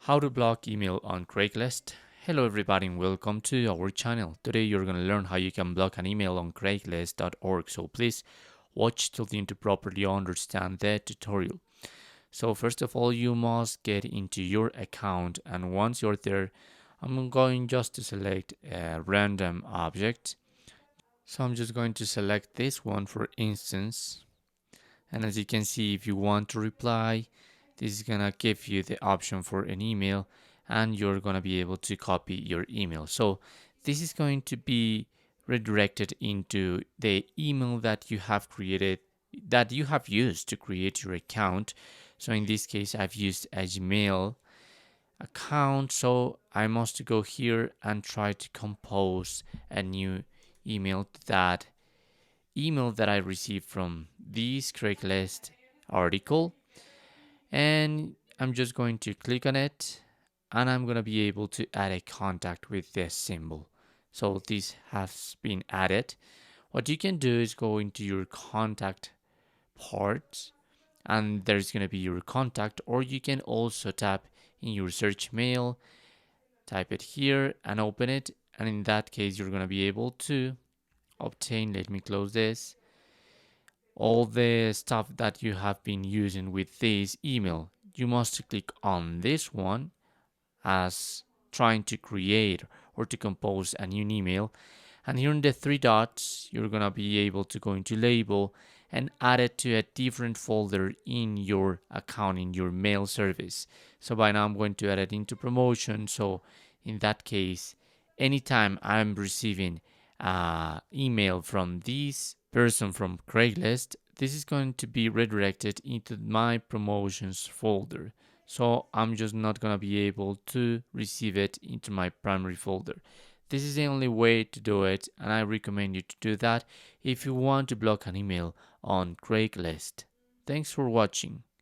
How to block email on Craigslist. Hello everybody and welcome to our channel. Today you're going to learn how you can block an email on Craigslist.org. So please watch till the end to properly understand the tutorial. So first of all, you must get into your account, and once you're there, I'm going just to select a random object. So I'm just going to select this one for instance. And as you can see, if you want to reply, this is gonna give you the option for an email, and you're gonna be able to copy your email. So this is going to be redirected into the email that you have created, that you have used to create your account. So in this case, I've used a Gmail account, so I must go here and try to compose a new email to that email that I received from this Craigslist article, and I'm just going to click on it, and I'm going to be able to add a contact with this symbol. So this has been added. What you can do is go into your contact part, and there's going to be your contact, or you can also tap in your search mail, type it here and open it, and in that case you're going to be able to obtain, let me close this, all the stuff that you have been using with this email. You must click on this one as trying to create or to compose a new email. And here in the three dots, you're going to be able to go into label and add it to a different folder in your account, in your mail service. So by now I'm going to add it into promotion. So in that case, anytime I'm receiving email from this person from Craigslist, this is going to be redirected into my promotions folder. So I'm just not going to be able to receive it into my primary folder. This is the only way to do it, and I recommend you to do that if you want to block an email on Craigslist. Thanks for watching.